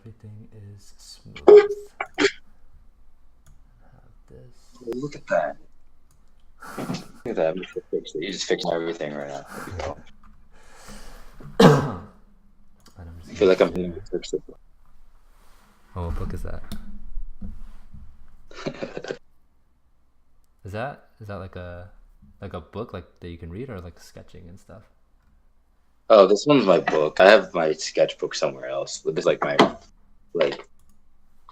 everything is smooth. Have this. Oh, look at that. Look at that. I'm just fixing it. You just fixing everything right now. There we go. And I'm just I feel like I'm gonna being share. fixed. Oh, what book is that? Is that like a book like that you can read or like sketching and stuff? Oh, this one's my book. I have my sketchbook somewhere else. But this is like my like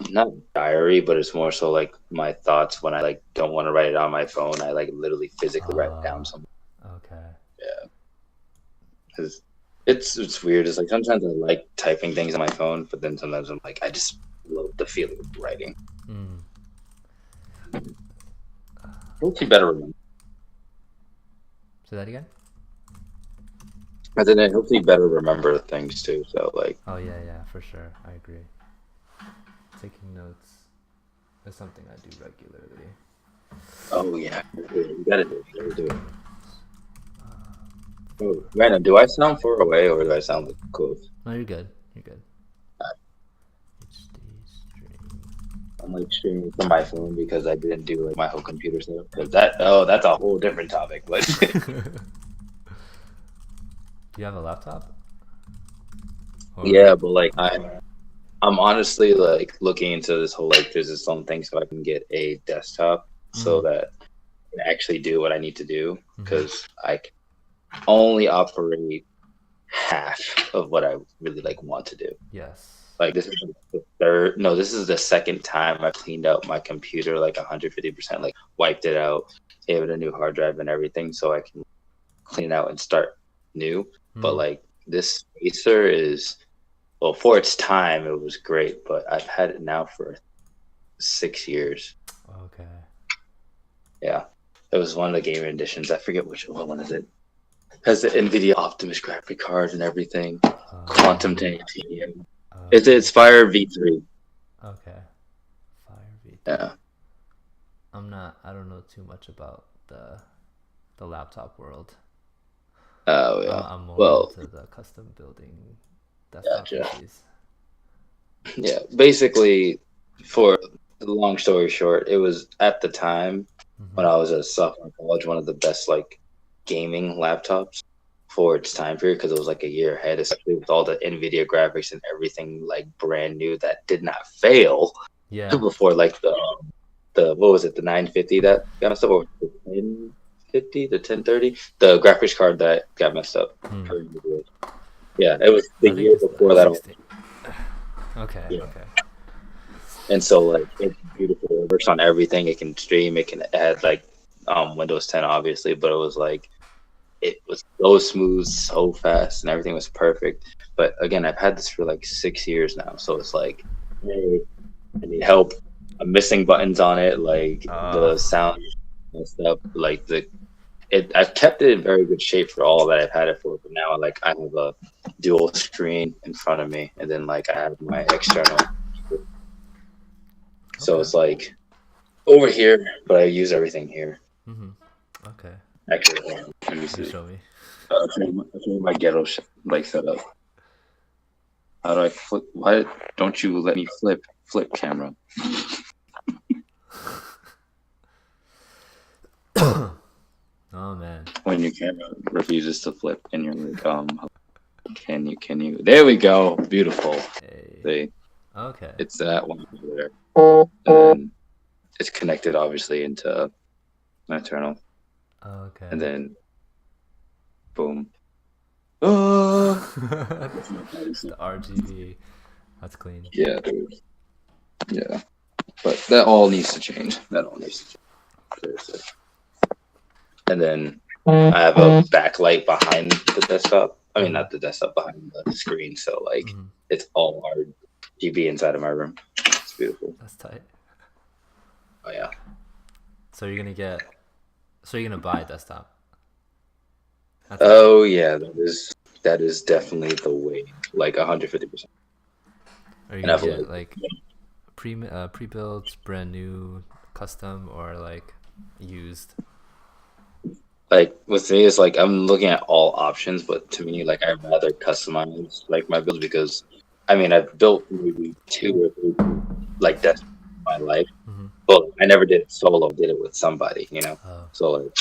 not diary, but it's more so like my thoughts when I like don't want to write it on my phone. I like literally physically write it down somewhere. Okay. Yeah, because it's weird. It's like sometimes I like typing things on my phone, but then sometimes I'm like I just love the feeling of writing. Mm. Hopefully, better remember. Say that again? And then I hopefully better remember things too. So like, Oh yeah, for sure. I agree. Taking notes is something I do regularly. oh yeah, you gotta do it. You gotta do it. Oh, Random, do I sound far away or do I sound like close? No, you're good. You're good. HD stream. I'm like streaming from my phone because I didn't do like my whole computer setup. Because that's a whole different topic. But Do you have a laptop? Or... yeah, but like I'm honestly like looking into this whole like there's this own thing so I can get a desktop so that I can actually do what I need to do because I can only operate half of what I really like want to do. Yes. Like this is this is the second time I've cleaned out my computer like 150%, like wiped it out, gave it a new hard drive and everything so I can clean it out and start new. But like this Acer is, well, for its time, it was great, but I've had it now for 6 years. Okay. Yeah. It was one of the gaming editions. I forget what one is it. Has the NVIDIA Optimus graphic card and everything. Quantum titanium. It's Fire V3. Okay. Fire V3. Yeah. I don't know too much about the laptop world. Oh yeah. I'm more into the custom building desktop PCs. Yeah, basically, for the long story short, it was at the time when I was a sophomore in college, one of the best like gaming laptops for its time period because it was like a year ahead, especially with all the NVIDIA graphics and everything like brand new that did not fail. Yeah. Before like the what was it, the 950 that got messed up, or the 1050, the 1030, the graphics card that got messed up. Yeah, it was the year before that. Okay. Yeah. Okay. And so like it's beautiful. It works on everything. It can stream. It can add like Windows 10 obviously, but it was like it was so smooth, so fast, and everything was perfect. But again, I've had this for like 6 years now, so it's like, hey, I need help. I'm missing buttons on it, like the sound and stuff. Like I've kept it in very good shape for all that I've had it for. But now, like I have a dual screen in front of me, and then like I have my external. So it's like over here, but I use everything here. Okay. Actually, let me see. Show me. I'll show you my ghetto like setup. How do I flip? Why don't you let me flip camera? Oh man. When your camera refuses to flip, and you're like, can you? There we go. Beautiful. Hey. See? Okay. It's that one over there. And then it's connected obviously into my internal. Okay. And then boom. The RGB. That's clean. Yeah, dude. Yeah. But that all needs to change. Seriously. And then I have a backlight behind the desktop. I mean, not the desktop, behind the screen. So, like, it's all RGB inside of my room. It's beautiful. That's tight. Oh, yeah. So you're gonna buy a desktop? Yeah. That is definitely the way. Like, 150%. Are you gonna get, like pre-built, brand new, custom, or, like, used? Like with me, it's like I'm looking at all options, but to me, like I'd rather customize like my builds because I mean, I've built maybe 2 or 3 like desks in my life, Mm-hmm. but I never did it solo. I did it with somebody, you know. Oh. So like,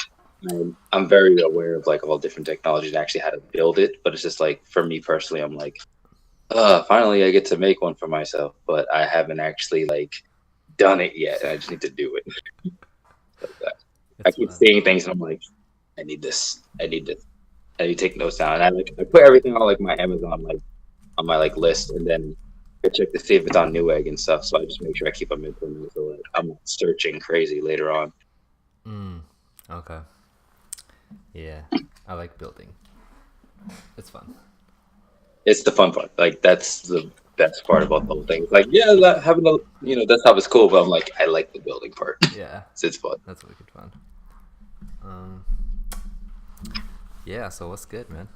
I'm very aware of like all different technologies and actually how to build it. But it's just like for me personally, I'm like, finally I get to make one for myself, but I haven't actually like done it yet. I just need to do it. Like that. I It's keep fun. seeing things and I'm like, I need this. I need this. I need to take notes down. And I put everything on like my Amazon like on my like list, and then I check to see if it's on Newegg and stuff. So I just make sure I keep them implemented so like I'm not searching crazy later on. Mm. Okay. Yeah, I like building. It's fun. It's the fun part. Like that's the best part about the whole thing. It's like yeah, that, having a desktop is cool, but I'm like I like the building part. Yeah, It's fun. that's wicked fun. Um. Yeah. So what's good, man?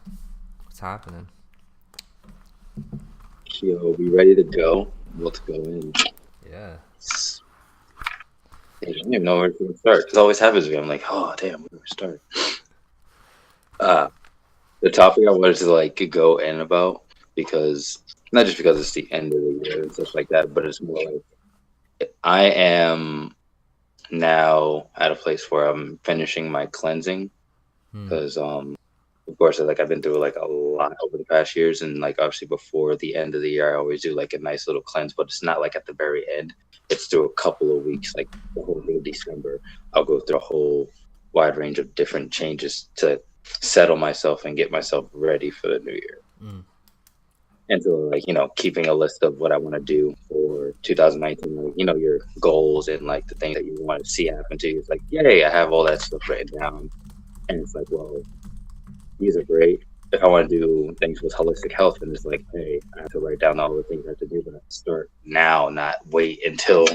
What's happening? Yo, we ready to go? Let's go in. Yeah. I don't even know where to start. It always happens to me. I'm like, oh damn, where do we start? Uh, the topic I wanted to like go in about because not just because it's the end of the year and stuff like that, but it's more like I am now at a place where I'm finishing my cleansing Hmm. because of course like I've been through like a lot over the past years, and like obviously before the end of the year I always do like a nice little cleanse, but it's not like at the very end. It's through a couple of weeks, like the whole thing of December. I'll go through a whole wide range of different changes to settle myself and get myself ready for the new year. Mm. And so like keeping a list of what I want to do for 2019, like your goals and like the things that you want to see happen to you. It's like yay, I have all that stuff written down, and it's like, well, these are great. If I want to do things with holistic health, and it's like, hey, I have to write down all the things I have to do, but I have to start now, not wait until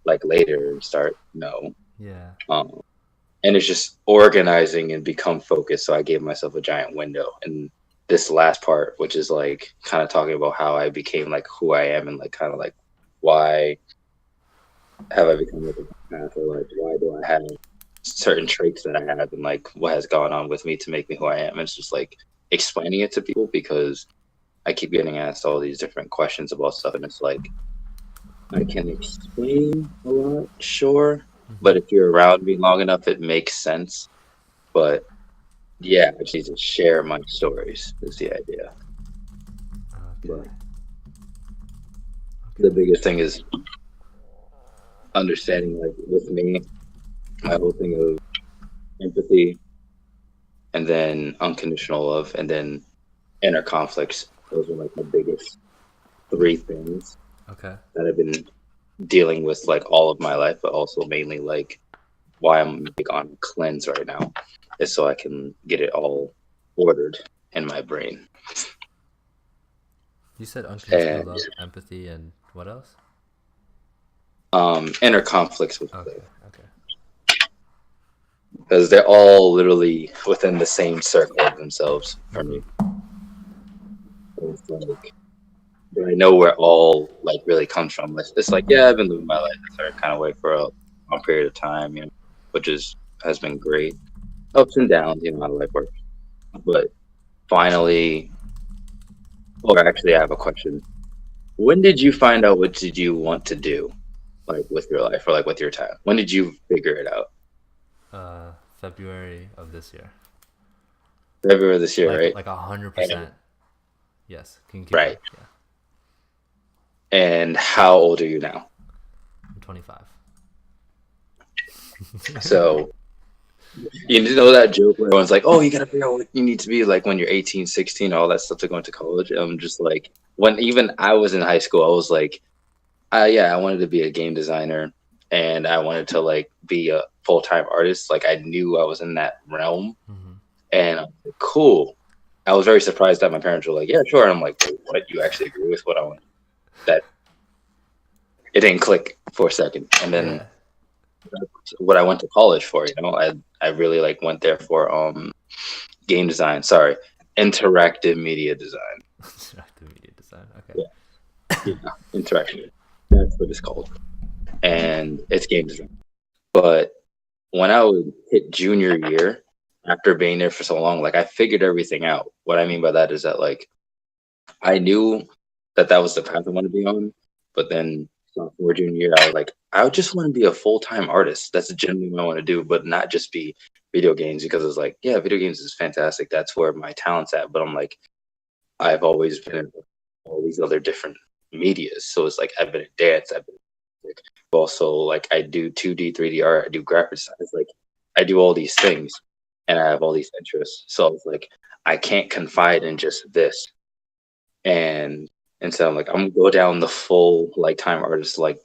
like later and start. No. Yeah. And it's just organizing and become focused. So I gave myself a giant window. And this last part, which is like kind of talking about how I became like who I am and like kind of like why have I become like a path, or like why do I have certain traits that I have, and like what has gone on with me to make me who I am. It's just like explaining it to people because I keep getting asked all these different questions about stuff, and it's like I can explain a lot, sure, Mm-hmm. but if you're around me long enough, it makes sense. But yeah, I just need to share my stories is the idea. Okay. But the biggest thing is understanding, like with me, my whole thing of empathy, and then unconditional love, and then inner conflicts. Those are like my biggest 3 things Okay. that I've been dealing with like all of my life, but also mainly like why I'm like on a cleanse right now is so I can get it all ordered in my brain. You said unconditional And love, empathy, and what else? inner conflicts with Okay. Okay. because they're all literally within the same circle of themselves for me. Mm-hmm. So it's like, but I know where all like really comes from. It's like, yeah, I've been living my life a certain kind of way for a long period of time, which has been great. Ups and downs, how life works. But finally, or actually, I have a question. When did you find out what did you want to do, like with your life or like with your time? When did you figure it out? February of this year. February of this year, Like right? like 100%. And, Yes. Can you keep going? right. Yeah. And how old are you now? I'm 25. So you know that joke where everyone's like, oh, you gotta figure out what you need to be like when you're 18, 16, all that stuff to go into college. I'm just like, when even I was in high school, I was like, yeah, I wanted to be a game designer, and I wanted to like be a full-time artist. Like I knew I was in that realm, Mm-hmm. and I'm like, cool. I was very surprised that my parents were like, yeah, sure. And I'm like, wait, what? You actually agree with what I want? That it didn't click for a second. And then Yeah. what I went to college for, I really like went there for game design. Sorry, interactive media design. Interactive media design. Okay. Yeah, yeah, interactive. That's what it's called, and it's game design. But when I would hit junior year, after being there for so long, like I figured everything out. What I mean by that is that like I knew that was the path I want to be on. But then sophomore junior year, I was like, I just want to be a full time artist. That's generally what I want to do, but not just be video games because it's like, yeah, video games is fantastic. That's where my talent's at. But I'm like, I've always been in all these other different medias. So it's like I've been in dance, I've been in music, but also like I do 2D, 3D art, I do graphic design. It's like I do all these things and I have all these interests. So it's like I can't confide in just this. And so I'm like, I'm gonna go down the full like time artist like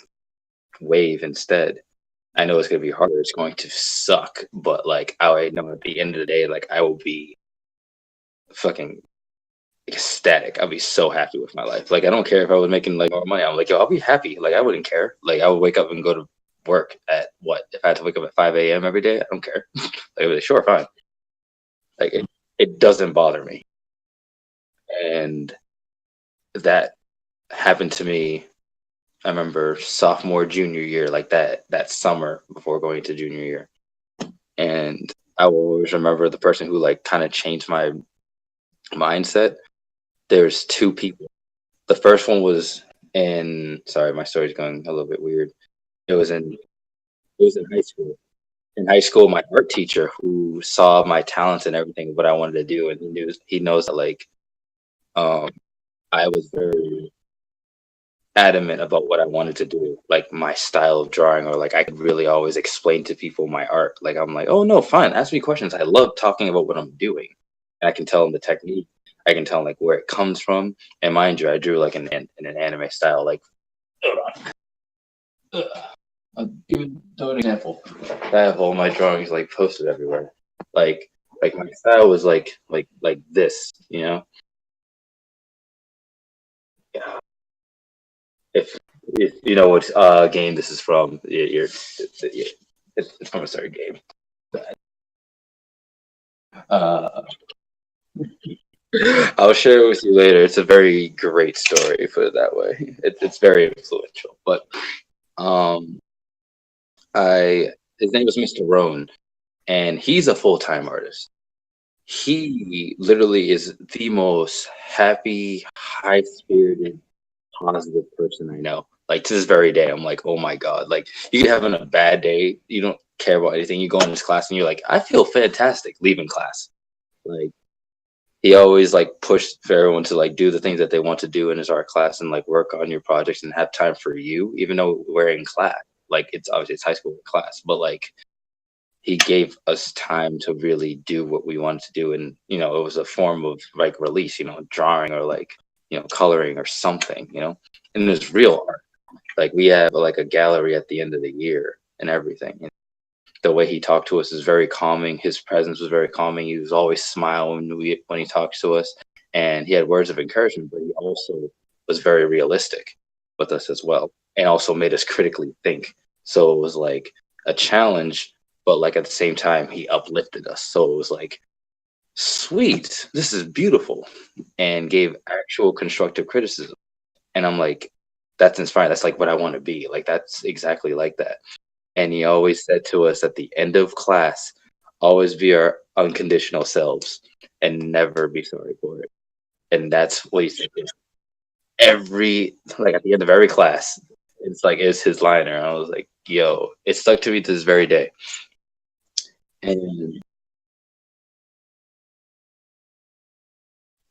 wave instead. I know it's gonna be harder, it's going to suck, but like I know at the end of the day, like I will be fucking ecstatic. I'll be so happy with my life. Like I don't care if I was making like more money. I'm like, yo, I'll be happy. Like I wouldn't care. Like I would wake up and go to work at what? If I had to wake up at 5 a.m. every day, I don't care. Like I'd be like, sure, fine. Like it doesn't bother me. And that happened to me. I remember sophomore, junior year, like that summer before going to junior year. And I will always remember the person who like kind of changed my mindset. There's two people. The first one was in sorry, my story's going a little bit weird. It was in high school. In high school, my art teacher who saw my talents and everything, what I wanted to do, and he knows that like um I was very adamant about what I wanted to do, like my style of drawing, or like I could really always explain to people my art. Like I'm like, oh no, fine, ask me questions. I love talking about what I'm doing. And I can tell them the technique. I can tell them like where it comes from. And mind you, I drew like in an anime style. Like, I'll give an example. I have all my drawings like posted everywhere. Like my style was like this, you know. Yeah. If you know what game this is from, it's from a certain game. Uh, I'll share it with you later. It's a very great story, put it that way. It's very influential. But um, I his name was Mr. Roan, and he's a full time artist. He literally is the most happy, high spirited, positive person I know. Like to this very day, I'm like, oh my god! Like you could having a bad day, you don't care about anything. You go in this class and you're like, I feel fantastic leaving class. Like he always like pushed for everyone to like do the things that they want to do in his art class and like work on your projects and have time for you, even though we're in class. Like it's obviously it's high school class, but like he gave us time to really do what we wanted to do, and it was a form of like release, drawing or like coloring or something, and it's real art. Like we have like a gallery at the end of the year and everything. The way he talked to us is very calming. His presence was very calming. He was always smiling when he talks to us, and he had words of encouragement. But he also was very realistic with us as well, and also made us critically think. So it was like a challenge, but like at the same time, he uplifted us. So it was like, sweet, this is beautiful, and gave actual constructive criticism. And I'm like, that's inspiring. That's like what I want to be. Like that's exactly like that. And he always said to us at the end of class, always be our unconditional selves and never be sorry for it. And that's what he said every, like at the end of every class. It's like, it's his liner. And I was like, yo, it stuck to me to this very day. And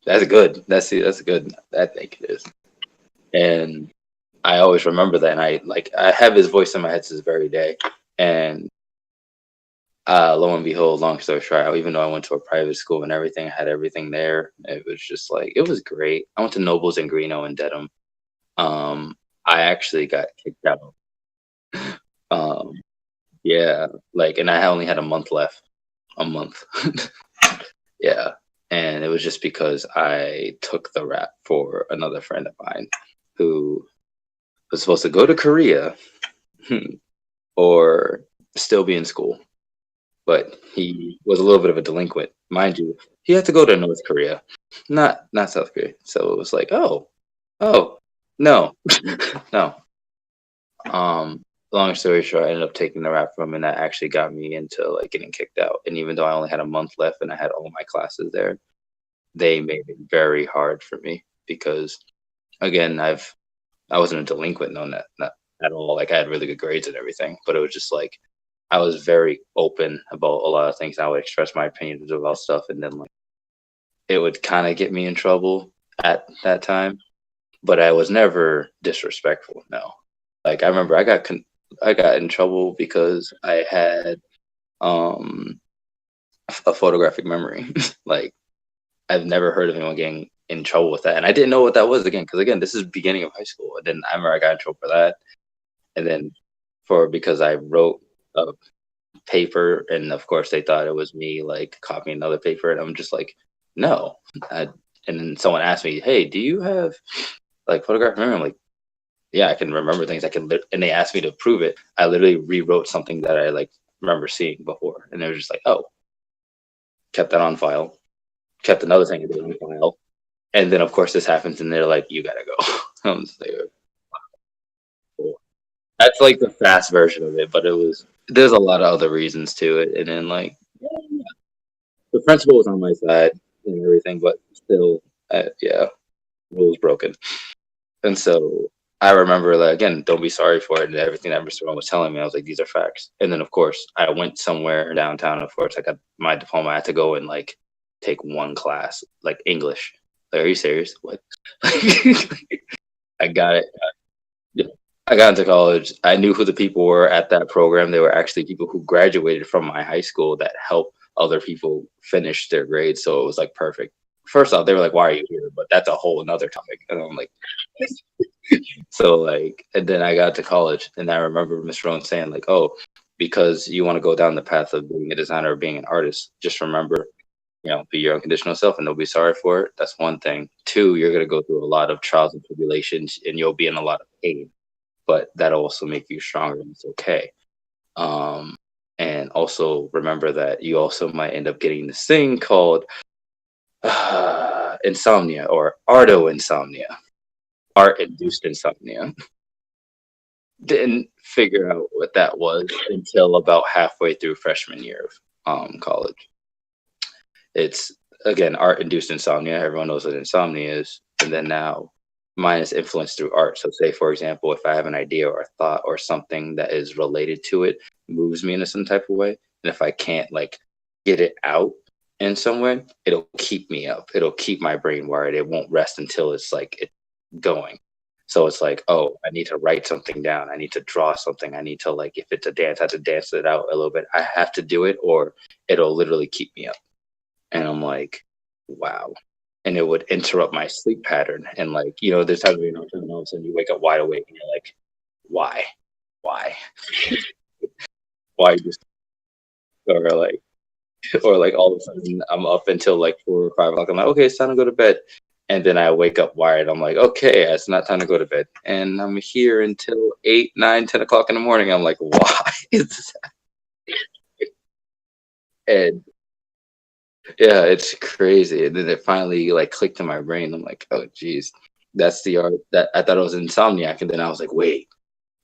that's good. That's good. I think it is. And I always remember that. And I have his voice in my head to this very day. And lo and behold, long story short, even though I went to a private school and everything, I had everything there. It was just like it was great. I went to Nobles and Greeno and Dedham. I actually got kicked out. Um, yeah, like, and I only had a month left. A month. Yeah, and it was just because I took the rap for another friend of mine who was supposed to go to Korea or still be in school, but he was a little bit of a delinquent, mind you. He had to go to North Korea, not South Korea. So it was like, oh, no, no. Long story short, I ended up taking the rap from him, and that actually got me into like getting kicked out. And even though I only had a month left and I had all my classes there, they made it very hard for me because again, I wasn't a delinquent, no, not at all. Like I had really good grades and everything, but it was just like I was very open about a lot of things. I would express my opinions about stuff, and then like it would kind of get me in trouble at that time. But I was never disrespectful. No, like I remember I got in trouble because I had um a photographic memory. Like I've never heard of anyone getting in trouble with that, and I didn't know what that was again. Because again, this is beginning of high school, and then I remember I got in trouble for that, and then for because I wrote a paper, and of course they thought it was me like copying another paper, and I'm just like, no. I, and then someone asked me, "Hey, do you have like photographic memory?" I'm like, "Yeah, I can remember things. I can." And they asked me to prove it. I literally rewrote something that I like remember seeing before, and they were just like, "Oh," kept that on file, kept another thing on file, and then of course this happens, and they're like, "You gotta go." I'm just like, "Cool." That's like the fast version of it, but it was there's a lot of other reasons to it, and then like the principal was on my side and everything, but still, yeah, rules broken. And so I remember that again, don't be sorry for it, and everything that Mr. Ron was telling me. I was like, these are facts. And then of course I went somewhere downtown. Of course, I got my diploma. I had to go and like take one class, like English. Like, are you serious? What? I got it. Yeah. I got into college. I knew who the people were at that program. They were actually people who graduated from my high school that helped other people finish their grades. So it was like perfect. First off, they were like, "Why are you here?" But that's a whole another topic. And I'm like, so like, and then I got to college, and I remember Miss Rowan saying like, "Oh, because you want to go down the path of being a designer or being an artist, just remember, be your unconditional self, and don't be sorry for it. That's one thing. Two, you're gonna go through a lot of trials and tribulations, and you'll be in a lot of pain, but that'll also make you stronger, and it's okay. Um, and also remember that you also might end up getting this thing called insomnia or arto insomnia, art induced insomnia." Didn't figure out what that was until about halfway through freshman year of college. It's again art induced insomnia. Everyone knows what insomnia is. And then now mine is influenced through art. So say for example, if I have an idea or a thought or something that is related to it, moves me in some type of way. And if I can't like get it out in some way, it'll keep me up. It'll keep my brain wired. It won't rest until it's like it's going. So it's like, oh, I need to write something down. I need to draw something. I need to like, if it's a dance, I have to dance it out a little bit. I have to do it, or it'll literally keep me up. And I'm like, wow. And it would interrupt my sleep pattern. And like, there's times where and all of a sudden you wake up wide awake and you're like, why? Why? Why just or like or like all of a sudden I'm up until like 4 or 5 o'clock. I'm like, okay, it's time to go to bed. And then I wake up wired. I'm like, okay, it's not time to go to bed. And I'm here until 8, 9, 10 o'clock in the morning. I'm like, why is this? And yeah, it's crazy. And then it finally like clicked in my brain. I'm like, oh geez, that's the art that I thought it was insomniac. And then I was like, wait,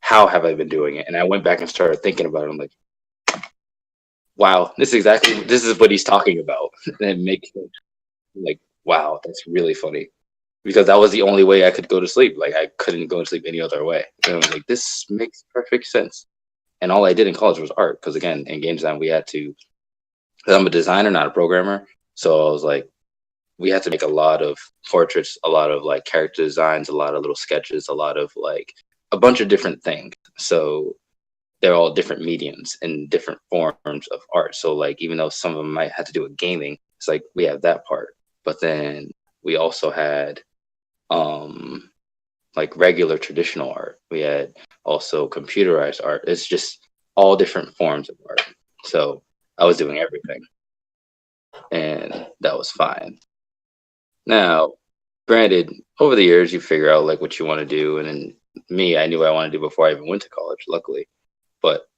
how have I been doing it? And I went back and started thinking about it. I'm like, wow, this is what he's talking about. And it makes me like, wow, that's really funny. Because that was the only way I could go to sleep. Like I couldn't go to sleep any other way. And I was like, this makes perfect sense. And all I did in college was art. Because again, in game design, we had to. Cause I'm a designer, not a programmer. So I was like, we had to make a lot of portraits, a lot of like character designs, a lot of little sketches, a lot of like a bunch of different things. So they're all different mediums and different forms of art. So like even though some of them might have to do with gaming, it's like we have that part. But then we also had like regular traditional art. We had also computerized art. It's just all different forms of art. So I was doing everything. And that was fine. Now, granted, over the years you figure out like what you want to do, and then me, I knew what I wanted to do before I even went to college, luckily. But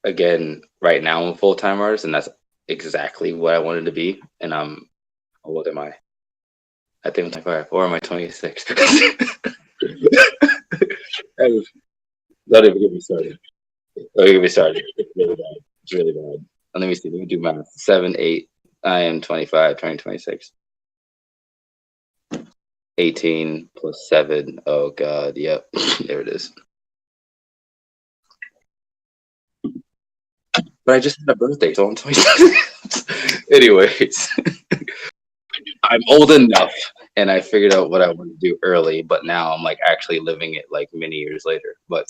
again, right now I'm a full time artist, and that's exactly what I wanted to be. And what am I? I think I'm 25, or am I 26? Don't even get me started. Don't even get me started. It's really bad. It's really bad. Let me see. Let me do math. 7, 8. I am 25, turning 26. 18 plus 7. Oh god, yep. There it is. But I just had a birthday, so I'm 20. Anyways, I'm old enough and I figured out what I want to do early, but now I'm like actually living it like many years later. But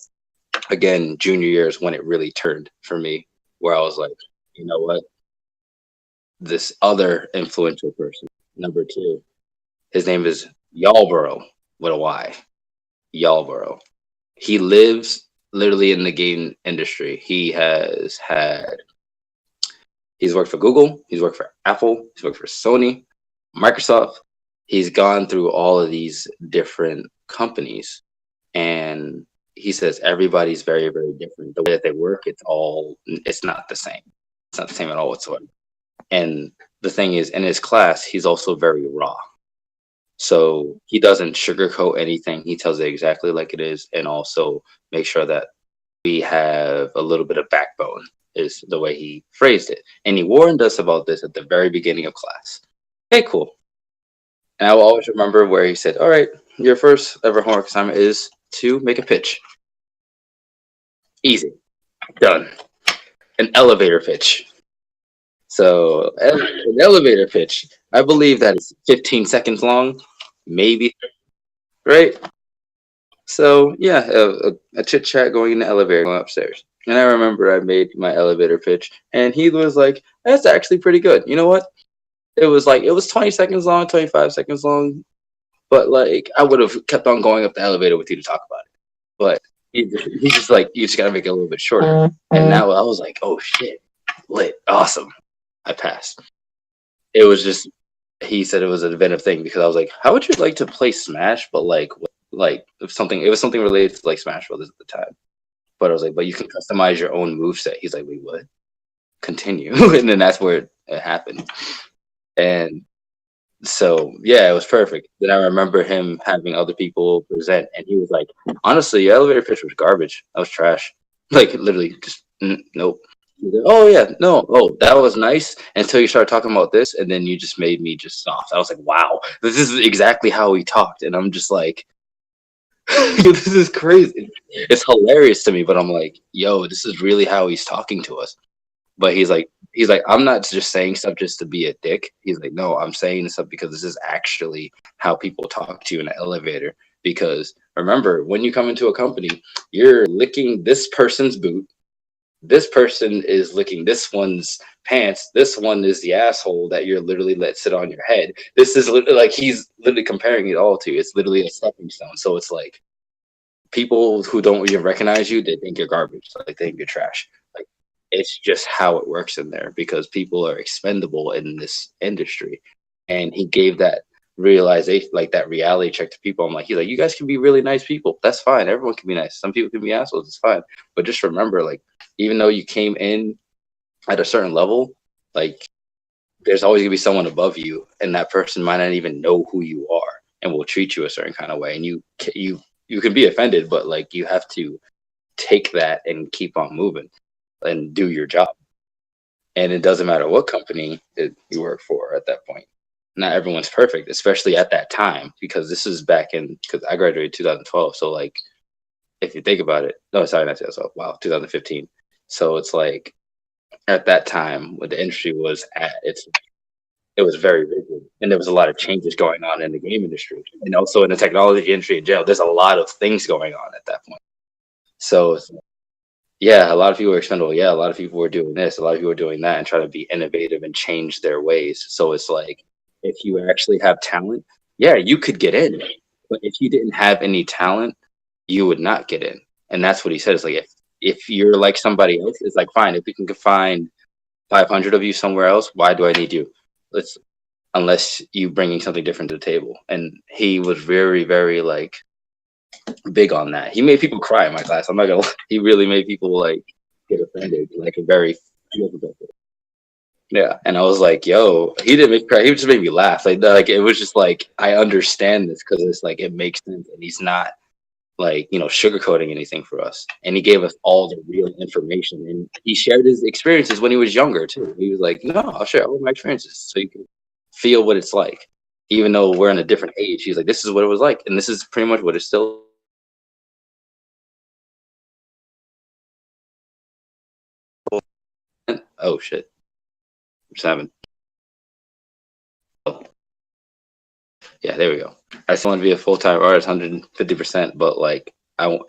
again, junior year is when it really turned for me, where I was like, you know what? This other influential person, number two, his name is Yalborough with a Y. Yalborough. He lives literally in the game industry. He's worked for Google, he's worked for Apple, he's worked for Sony, Microsoft. He's gone through all of these different companies, and he says everybody's very, very different. The way that they work, it's not the same. It's not the same at all whatsoever. And the thing is, in his class, he's also very raw. So he doesn't sugarcoat anything. He tells it exactly like it is, and also make sure that we have a little bit of backbone, is the way he phrased it. And he warned us about this at the very beginning of class. Okay, cool. And I will always remember where he said, all right, your first ever homework assignment is to make a pitch. Easy. Done. An elevator pitch. So an elevator pitch, I believe that is 15 seconds long, maybe, right? So yeah, a chit chat going in the elevator, going upstairs. And I remember I made my elevator pitch, and he was like, "That's actually pretty good." You know what? It was 20 seconds long, 25 seconds long, but like I would have kept on going up the elevator with you to talk about it. But he's just like, you just gotta make it a little bit shorter. And now I was like, oh shit, lit, awesome. I passed. It was just, he said it was an inventive thing because I was like, how would you like to play Smash, but like if something, it was something related to like Smash Brothers at the time. But I was like, but you can customize your own move set. He's like, wait, what? Continue. And then that's where it happened. And so yeah, it was perfect. Then I remember him having other people present, and he was like, honestly, your elevator pitch was garbage. That was trash. Like literally just nope. Like, oh yeah, no, oh that was nice until you started talking about this, and then you just made me just soft. I was like, wow, this is exactly how he talked, and I'm just like, this is crazy. It's hilarious to me, but I'm like, yo, this is really how he's talking to us. But he's like, I'm not just saying stuff just to be a dick. He's like, no, I'm saying this stuff because this is actually how people talk to you in an elevator. Because remember, when you come into a company, you're licking this person's boot. This person is licking this one's pants. This one is the asshole that you're literally let sit on your head. This is like he's literally comparing it all to. It's literally a stepping stone. So it's like people who don't even recognize you, they think you're garbage. Like they think you're trash. Like it's just how it works in there because people are expendable in this industry. And he gave that realization, like that reality check to people. I'm like, he's like, you guys can be really nice people. That's fine. Everyone can be nice. Some people can be assholes. It's fine. But just remember, like, even though you came in at a certain level, like there's always gonna be someone above you, and that person might not even know who you are and will treat you a certain kind of way. And you can be offended, but like you have to take that and keep on moving and do your job. And it doesn't matter what company you work for at that point. Not everyone's perfect, especially at that time, because this is back in, because I graduated 2012. So like, if you think about it, no, sorry, not 2012. Wow, 2015. So it's like at that time when the industry was at it was very rigid, and there was a lot of changes going on in the game industry, and also in the technology industry in general. There's a lot of things going on at that point. So yeah, a lot of people were expendable. Yeah, a lot of people were doing this, a lot of people were doing that, and trying to be innovative and change their ways. So it's like, if you actually have talent, yeah, you could get in. But if you didn't have any talent, you would not get in. And that's what he said. It's like, if you're like somebody else, it's like, fine, if we can find 500 of you somewhere else, why do I need you? Let's, unless you bringing something different to the table. And he was very, very like big on that. He made people cry in my class. I'm not gonna lie. He really made people like get offended, like a very yeah. And I was like, yo, he didn't make me cry. He just made me laugh. Like it was just like, I understand this because it's like it makes sense, and he's not like, you know, sugarcoating anything for us. And he gave us all the real information, and he shared his experiences when he was younger too. He was like, no, I'll share all my experiences so you can feel what it's like. even though we're in a different age. He's like, this is what it was like, and this is pretty much what it's still. Oh shit, just having. Oh, yeah, there we go. I still want to be a full time artist, 150%. But like,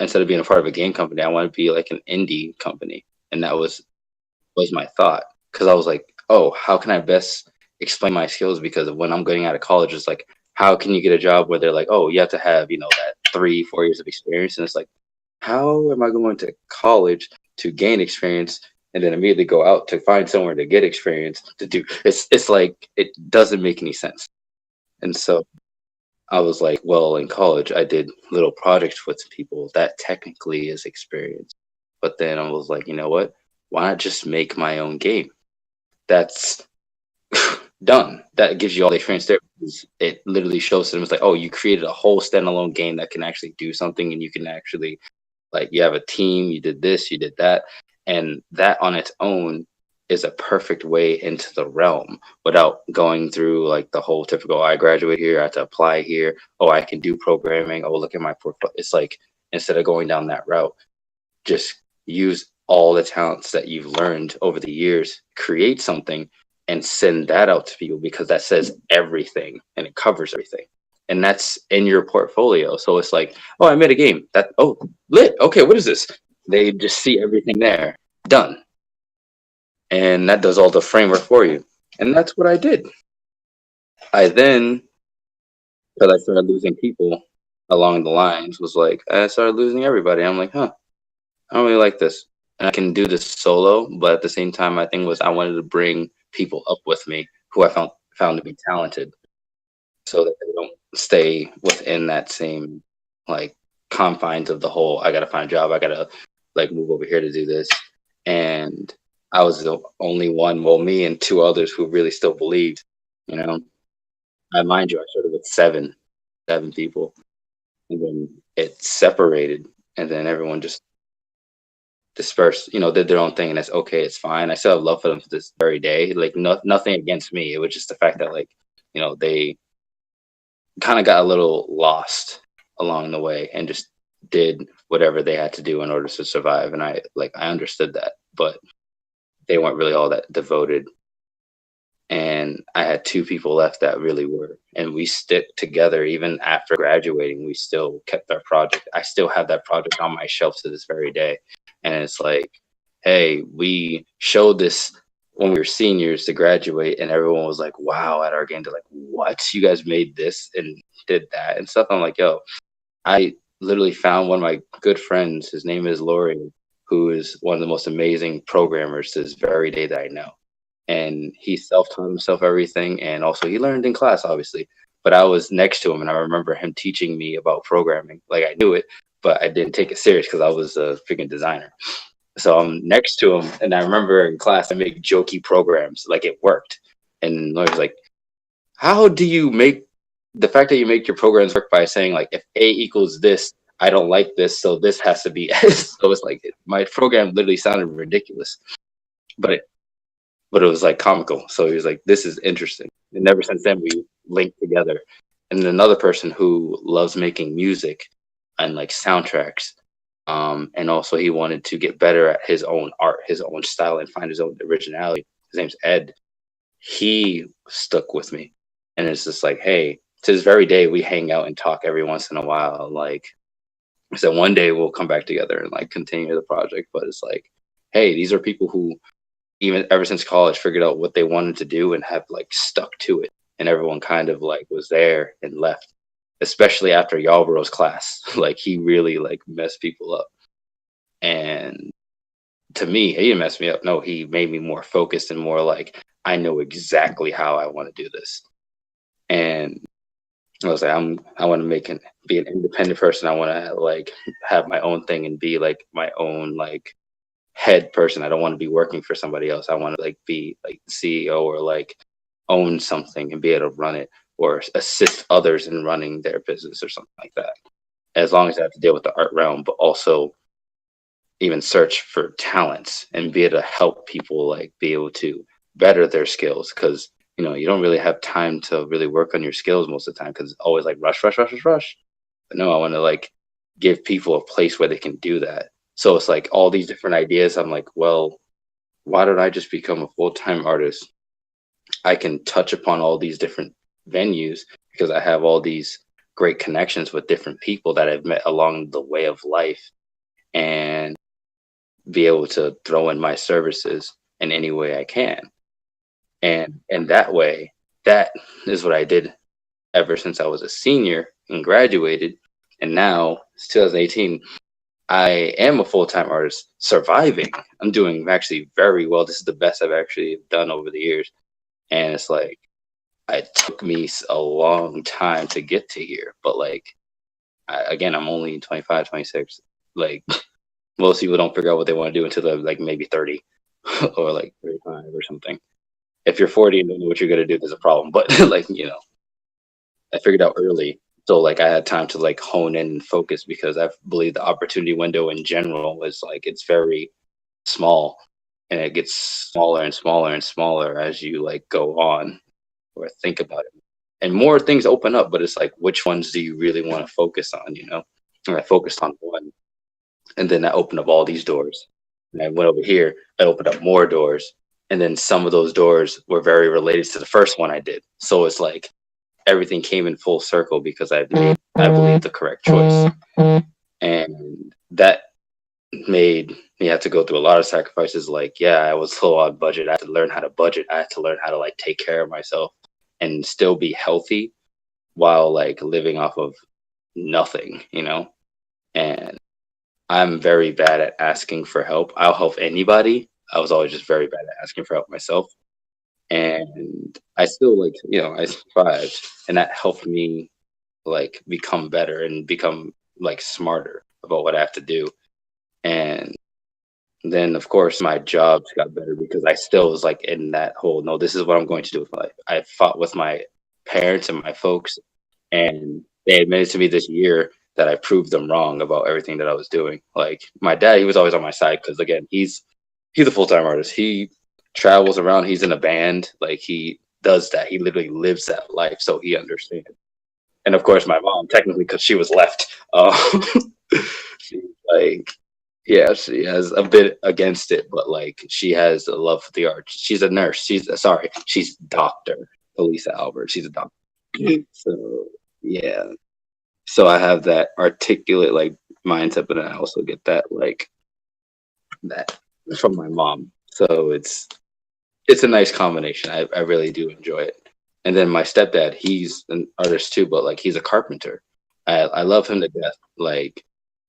instead of being a part of a game company, I want to be like an indie company, and that was my thought, because I was like, oh, how can I best explain my skills? Because when I'm getting out of college, it's like, how can you get a job where they're like, oh, you have to have, that 3-4 years of experience, and it's like, how am I going to college to gain experience and then immediately go out to find somewhere to get experience to do? It's like it doesn't make any sense. And so I was like, well, in college, I did little projects with people that technically is experience. But then I was like, you know what? Why not just make my own game? That's done. That gives you all the experience there. It literally shows them it's like, oh, you created a whole standalone game that can actually do something, and you can actually, like, you have a team, you did this, you did that, and that on its own is a perfect way into the realm without going through like the whole typical, I graduate here, I have to apply here, oh, I can do programming, oh, look at my portfolio. It's like, instead of going down that route, just use all the talents that you've learned over the years, create something, and send that out to people, because that says everything and it covers everything. And that's in your portfolio. So it's like, oh, I made a game. That, oh, lit. Okay, what is this? They just see everything there. Done. And that does all the framework for you. And that's what I did. I then, because I started losing people along the lines, was like, I started losing everybody. I'm like, huh, I don't really like this. And I can do this solo, but at the same time, my thing was I wanted to bring people up with me who I found to be talented, so that they don't stay within that same, like, confines of the whole, I gotta find a job, I gotta like move over here to do this. And I was the only one, well, me and two others, who really still believed, you know. I mind you, I started with seven people, and then it separated, and then everyone just dispersed, did their own thing, and it's okay, it's fine. I still have love for them to this very day. Like, nothing against me. It was just the fact that, like, they kind of got a little lost along the way and just did whatever they had to do in order to survive. And I understood that, but they weren't really all that devoted. And I had two people left that really were, and we stick together even after graduating. We still kept our project. I still have that project on my shelf to this very day. And it's like, hey, we showed this when we were seniors to graduate, and everyone was like, wow, at our game. They're like, what, you guys made this and did that and stuff? I'm like, yo, I literally found one of my good friends, his name is Lori, who is one of the most amazing programmers to this very day that I know. And he self-taught himself everything, and also he learned in class, obviously. But I was next to him, and I remember him teaching me about programming. Like, I knew it, but I didn't take it serious because I was a freaking designer. So I'm next to him, and I remember in class I make jokey programs, like it worked. And Laura's like, how do you make the fact that you make your programs work by saying, like, if A equals this, I don't like this, so this has to be S. So it's like, my program literally sounded ridiculous, but it was like comical. So he was like, this is interesting. And ever since then, we linked together. And then another person who loves making music and like soundtracks. And also he wanted to get better at his own art, his own style, and find his own originality. His name's Ed. He stuck with me. And it's just like, hey, to this very day, we hang out and talk every once in a while. Like I said, one day we'll come back together and like continue the project. But it's like, hey, these are people who, even ever since college, figured out what they wanted to do and have like stuck to it. And everyone kind of like was there and left, especially after Yalvaro's class. Like, he really like messed people up. And to me, he didn't mess me up. No, he made me more focused and more like, I know exactly how I want to do this. And I was like, I want to be an independent person. I want to like have my own thing and be like my own like head person. I don't want to be working for somebody else. I want to like be like CEO, or like own something and be able to run it, or assist others in running their business or something like that. As long as I have to deal with the art realm, but also even search for talents and be able to help people like be able to better their skills. Because you don't really have time to really work on your skills most of the time because it's always like rush, rush, rush, rush, rush. But no, I want to like give people a place where they can do that. So it's like all these different ideas. I'm like, well, why don't I just become a full time artist? I can touch upon all these different venues because I have all these great connections with different people that I've met along the way of life and be able to throw in my services in any way I can. And that way, that is what I did ever since I was a senior and graduated. And now it's 2018. I am a full time artist surviving. I'm doing actually very well. This is the best I've actually done over the years. And it's like, it took me a long time to get to here. But like, again, I'm only 25, 26. Like, most people don't figure out what they want to do until they're like maybe 30 or like 35 or something. If you're 40 and don't know what you're going to do, there's a problem. But like, I figured out early. So like I had time to like hone in and focus because I believe the opportunity window in general is like it's very small and it gets smaller and smaller and smaller as you like go on or think about it. And more things open up, but it's like which ones do you really want to focus on? And I focused on one and then that opened up all these doors. And I went over here, I opened up more doors. And then some of those doors were very related to the first one I did. So it's like everything came in full circle because I made, I believe, the correct choice. And that made me have to go through a lot of sacrifices. Like, yeah, I was low on budget. I had to learn how to budget. I had to learn how to like take care of myself and still be healthy while like living off of nothing. And I'm very bad at asking for help. I'll help anybody. I was always just very bad at asking for help myself. And I still like, I survived. And that helped me like become better and become like smarter about what I have to do. And then of course my jobs got better because I still was like in that whole no, this is what I'm going to do with my life. I fought with my parents and my folks and they admitted to me this year that I proved them wrong about everything that I was doing. Like my dad, he was always on my side because again, he's a full time artist. He travels around. He's in a band. Like he does that. He literally lives that life, so he understands. And of course, my mom, technically, because she was left, she's like, yeah, she has a bit against it, but like she has a love for the arts. She's a nurse. She's Doctor Elisa Albert. She's a doctor. So yeah, so I have that articulate like mindset, but I also get that like that from my mom. So it's a nice combination. I really do enjoy it. And then my stepdad, he's an artist too, but like he's a carpenter. I love him to death. Like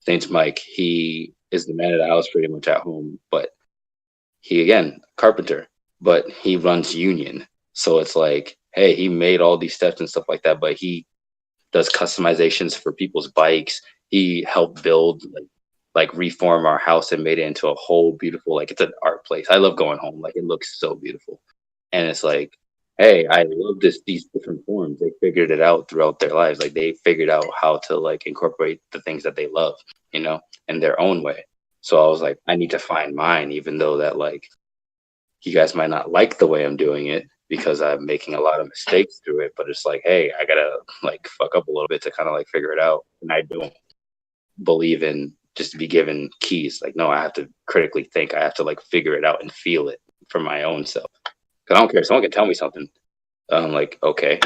Saint Mike, he is the man of the house pretty much at home, but he again carpenter, but he runs union. So it's like, hey, he made all these steps and stuff like that, but he does customizations for people's bikes. He helped build like reform our house and made it into a whole beautiful like it's an art place. I love going home. Like it looks so beautiful. And it's like, hey, I love these different forms. They figured it out throughout their lives. Like they figured out how to like incorporate the things that they love, in their own way. So I was like, I need to find mine, even though that like you guys might not like the way I'm doing it because I'm making a lot of mistakes through it. But it's like, hey, I gotta like fuck up a little bit to kind of like figure it out. And I don't believe in just to be given keys. Like, no, I have to critically think. I have to like figure it out and feel it for my own self. Cause I don't care. Someone can tell me something. I'm like, okay,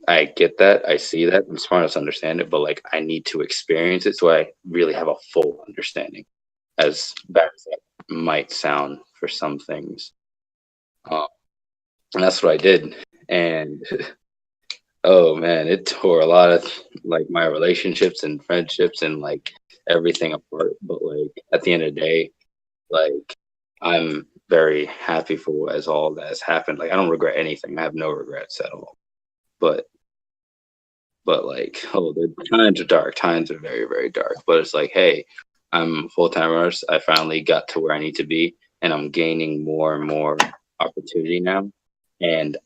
I get that. I see that. I'm smart enough to understand it, but like, I need to experience it so I really have a full understanding. As bad as that might sound for some things, um, and that's what I did. And oh man, it tore a lot of like my relationships and friendships and like everything apart. But like at the end of the day, like I'm very happy for as all that has happened. Like I don't regret anything. I have no regrets at all. But like oh the times are dark. Times are very, very dark. But it's like, hey, I'm a full time artist. I finally got to where I need to be and I'm gaining more and more opportunity now. And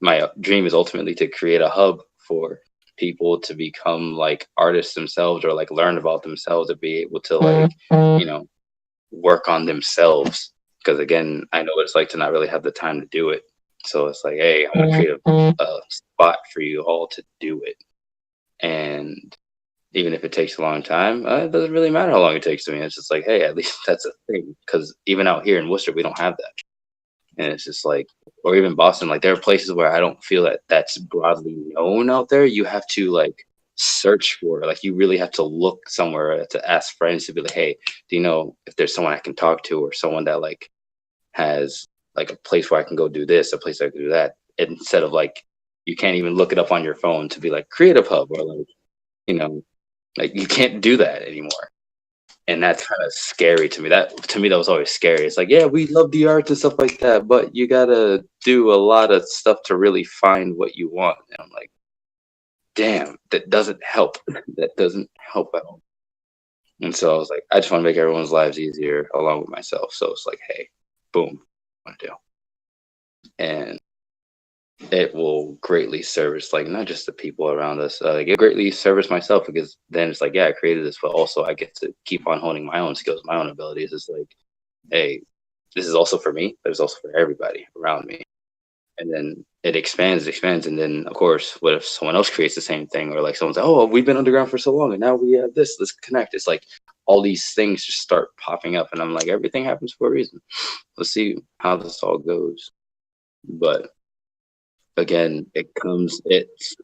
my dream is ultimately to create a hub for people to become like artists themselves or like learn about themselves to be able to like work on themselves because again I know what it's like to not really have the time to do it. So it's like, hey, I'm gonna create a spot for you all to do it, and even if it takes a long time, it doesn't really matter how long it takes to me. It's just like, hey, at least that's a thing. Because even out here in Worcester, we don't have that, and it's just like, or even Boston, like there are places where I don't feel that that's broadly known out there. You have to like search for it. Like you really have to look somewhere to ask friends to be like, hey, do you know if there's someone I can talk to or someone that like has like a place where I can go do this, a place I can do that, instead of like you can't even look it up on your phone to be like Creative Hub or like you know like you can't do that anymore. And that's kind of scary to me. That to me that was always scary. It's like, yeah, we love the arts and stuff like that, but you gotta do a lot of stuff to really find what you want. And I'm like, damn, that doesn't help. That doesn't help at all. And so I was like, I just want to make everyone's lives easier along with myself. So it's like, hey, boom, I do. And it will greatly service like not just the people around us. Like it greatly service myself because then it's like, yeah, I created this, but also I get to keep on honing my own skills, my own abilities. It's like, hey, this is also for me, but it's also for everybody around me. And then it expands, and then of course, what if someone else creates the same thing, or like someone's like, oh, we've been underground for so long, and now we have this. Let's connect. It's like all these things just start popping up, and I'm like, everything happens for a reason. Let's see how this all goes. But again, it's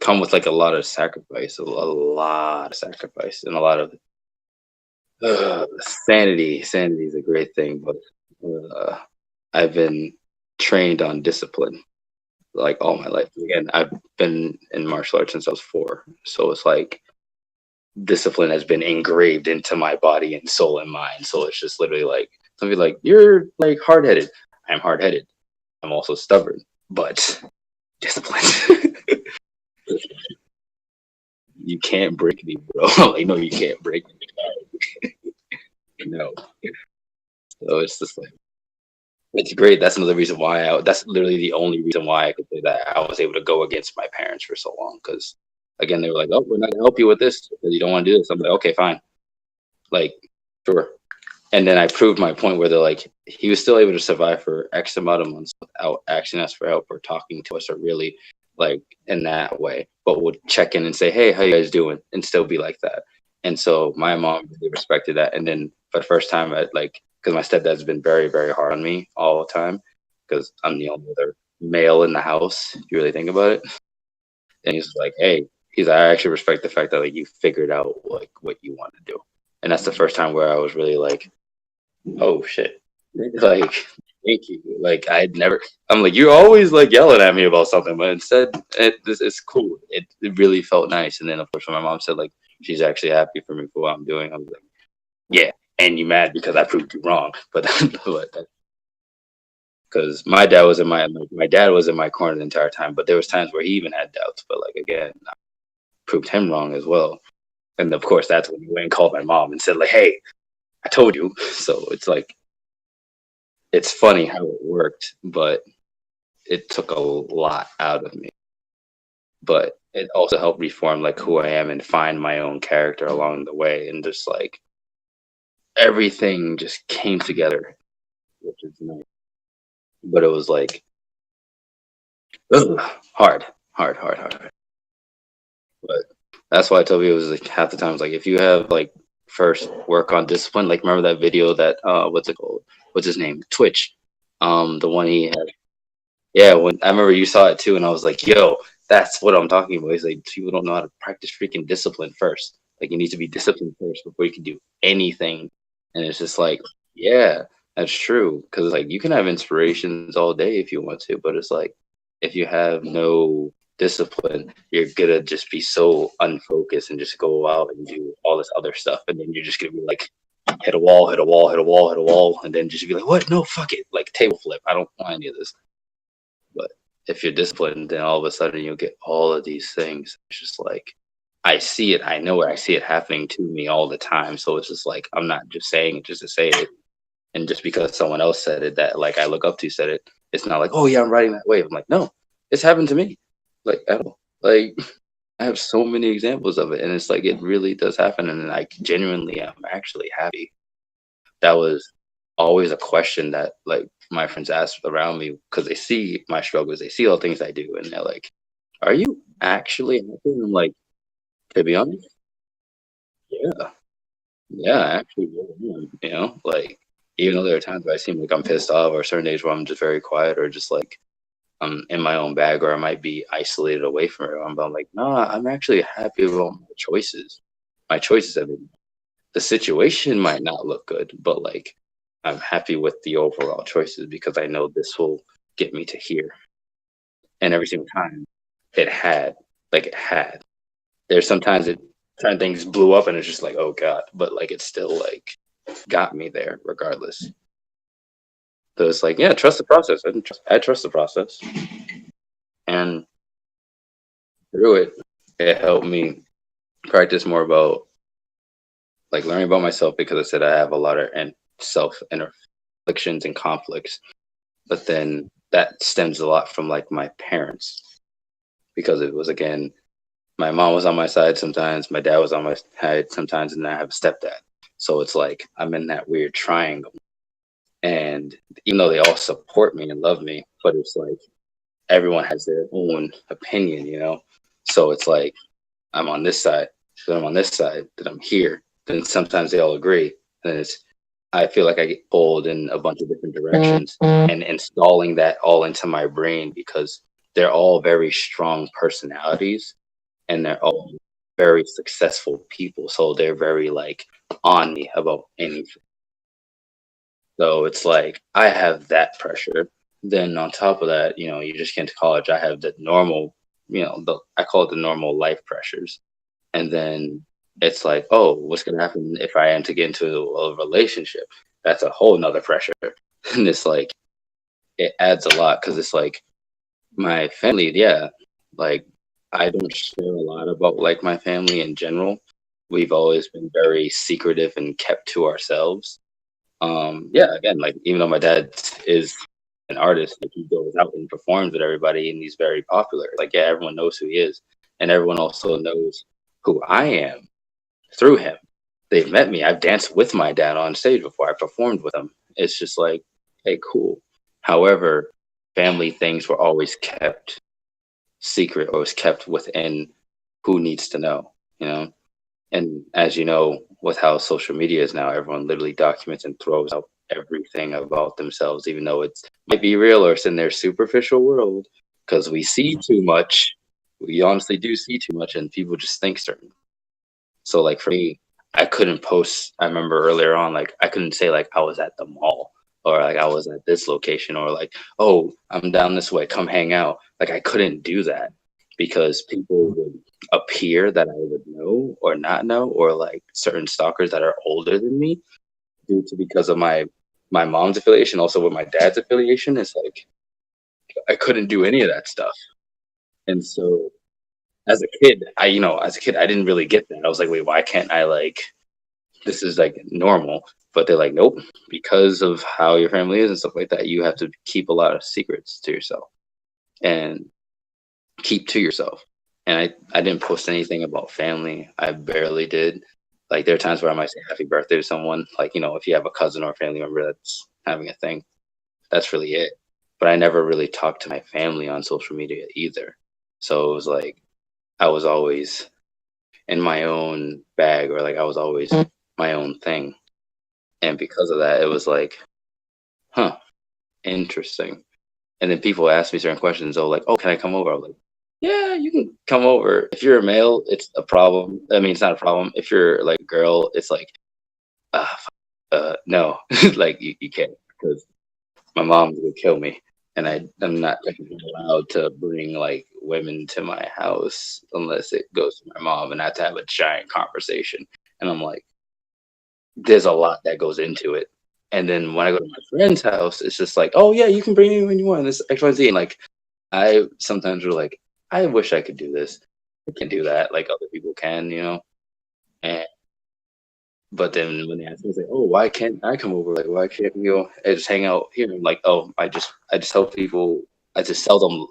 come with like a lot of sacrifice, a lot of sacrifice, and a lot of sanity. Sanity is a great thing, but uh, I've been trained on discipline like all my life. Again, I've been in martial arts since I was 4, so it's like discipline has been engraved into my body and soul and mind. So it's just literally like somebody like you're like hard headed. I'm hard headed. I'm also stubborn, but discipline. You can't break me, bro. Like no, you can't break me. No. So it's just like it's great. That's another reason why that's literally the only reason why I could say that I was able to go against my parents for so long. Because again, they were like, "Oh, we're not gonna help you with this because you don't want to do this." I'm like, "Okay, fine, like, sure." And then I proved my point where they're like, he was still able to survive for X amount of months without asking us for help or talking to us or really like in that way, but would check in and say, "Hey, how you guys doing?" and still be like that. And so my mom really respected that. And then for the first time, I like because my stepdad's been very, very hard on me all the time because I'm the only other male in the house. If you really think about it, and he's like, "Hey." He's like, I actually respect the fact that like you figured out like what you want to do, and that's the first time where I was really like, oh shit. Like, thank you. Like, I'd never. I'm like, you're always like yelling at me about something, but instead, it's cool. It really felt nice. And then, of course, when my mom said like she's actually happy for me for what I'm doing, I was like, yeah. And you mad because I proved you wrong, but because my dad was in my corner the entire time, but there was times where he even had doubts. But like again, I proved him wrong as well. And of course, that's when he went and called my mom and said like, hey, I told you. So it's like it's funny how it worked, but it took a lot out of me. But it also helped reform like who I am and find my own character along the way, and just like everything just came together, which is nice. But it was like ugh, hard. But that's why I told you it was like half the times like if you have like first work on discipline, like remember that video that what's it called? What's his name? Twitch. The one he had. Yeah, when I remember you saw it too, and I was like, "Yo, that's what I'm talking about." He's like, people don't know how to practice freaking discipline first. Like, you need to be disciplined first before you can do anything. And it's just like, yeah, that's true. Because like you can have inspirations all day if you want to, but it's like if you have no discipline, you're gonna just be so unfocused and just go out and do all this other stuff, and then you're just gonna be like hit a wall, hit a wall, hit a wall, hit a wall, and then just be like, what? No, fuck it, like table flip. I don't want any of this. But if you're disciplined, then all of a sudden you'll get all of these things. It's just like I see it, I know it, I see it happening to me all the time. So it's just like I'm not just saying it just to say it. And just because someone else said it that like I look up to said it, it's not like, oh yeah, I'm riding that wave. I'm like, no, it's happened to me. Like at all. Like I have so many examples of it. And it's like it really does happen. And I genuinely am actually happy. That was always a question that like my friends ask around me because they see my struggles, they see all the things I do, and they're like, "Are you actually happy?" And I'm like, "To be honest, yeah, yeah, I actually really am." Like even though there are times where I seem like I'm pissed off, or certain days where I'm just very quiet, or just like I'm in my own bag, or I might be isolated away from everyone. But I'm like, nah, I'm actually happy about my choices. My choices have been. The situation might not look good, but like I'm happy with the overall choices because I know this will get me to here. And every single time it had, like it had. There's sometimes it certain things blew up and it's just like, oh God, but like it still like got me there regardless. So it's like, yeah, trust the process. I trust the process. And through it, it helped me practice more about like learning about myself because I said I have a lot of and self afflictions and conflicts. But then that stems a lot from like my parents because it was again my mom was on my side sometimes, my dad was on my side sometimes, and then I have a stepdad. So it's like I'm in that weird triangle. And even though they all support me and love me, but it's like everyone has their own opinion. So it's like I'm on this side, then I'm on this side, then I'm here. Then sometimes they all agree. Then it's I feel like I get pulled in a bunch of different directions and installing that all into my brain because they're all very strong personalities and they're all very successful people. So they're very like on me about anything. So it's like I have that pressure. Then on top of that, you just get into college. I have the normal, I call it the normal life pressures. And then it's like, oh, what's gonna happen if I am to get into a relationship? That's a whole nother pressure. And it's like it adds a lot because it's like my family, yeah, like I don't share a lot about like my family in general. We've always been very secretive and kept to ourselves. Yeah, again, like even though my dad is an artist, like he goes out and performs with everybody and he's very popular. Like, yeah, everyone knows who he is. And everyone also knows who I am through him. They've met me. I've danced with my dad on stage before. I performed with him. It's just like, hey, cool. However, family things were always kept secret or was kept within who needs to know, you know? And as you know, with how social media is now, everyone literally documents and throws out everything about themselves, even though it might be real or it's in their superficial world, because we see too much. We honestly do see too much, and people just think certain. So, like for me, I couldn't post. I remember earlier on, like I couldn't say like I was at the mall or like I was at this location or like, oh, I'm down this way, come hang out. Like I couldn't do that because people would appear that I would know or not know, or like certain stalkers that are older than me due to because of my mom's affiliation, also with my dad's affiliation. It's like I couldn't do any of that stuff. And so as a kid, I didn't really get that. I was like, wait, why can't I like this is like normal? But they're like, nope, because of how your family is and stuff like that, you have to keep a lot of secrets to yourself and keep to yourself. And I didn't post anything about family. I barely did. Like there are times where I might say happy birthday to someone, like, if you have a cousin or a family member that's having a thing, that's really it. But I never really talked to my family on social media either. So it was like I was always in my own bag or like I was always my own thing. And because of that, it was like, huh, interesting. And then people ask me certain questions. Oh, like, oh, can I come over? I was like, yeah, you can come over. If you're a male, it's a problem. I mean, it's not a problem. If you're like a girl, it's like, no, like you can't because my mom's gonna kill me. And I'm not technically allowed to bring like women to my house unless it goes to my mom and I have to have a giant conversation. And I'm like, there's a lot that goes into it. And then when I go to my friend's house, it's just like, oh yeah, you can bring anyone you want. This X, Y, Z. And like I sometimes were like, I wish I could do this. I can do that like other people can. And but then when they ask me, it's like, oh, why can't I come over? Like, why can't we all just hang out here? I'm like, oh, I just tell people, I just tell them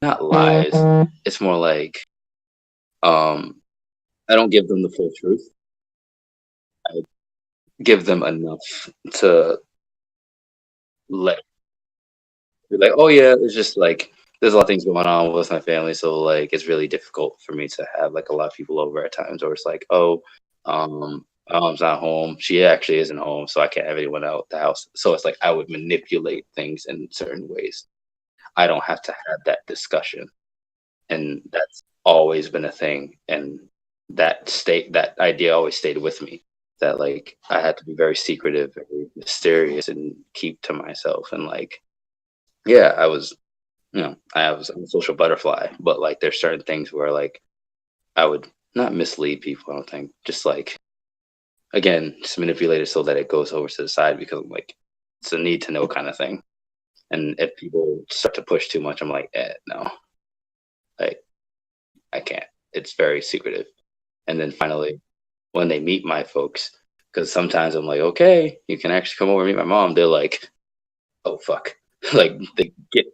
not lies. It's more like, I don't give them the full truth. I give them enough to let be like, oh yeah, it's just like there's a lot of things going on with my family, so like it's really difficult for me to have like a lot of people over at times, or it's like, oh, my mom's not home. She actually isn't home, so I can't have anyone out the house. So it's like I would manipulate things in certain ways. I don't have to have that discussion, and that's always been a thing. And that idea always stayed with me. That like I had to be very secretive, very mysterious, and keep to myself. And like, yeah, I was I'm a social butterfly, but like there's certain things where like I would not mislead people, I don't think. Just like again, just manipulate it so that it goes over to the side because I'm like it's a need to know kind of thing. And if people start to push too much, I'm like, no, like I can't. It's very secretive. And then finally, when they meet my folks, because sometimes I'm like, okay, you can actually come over and meet my mom. They're like, oh fuck. Like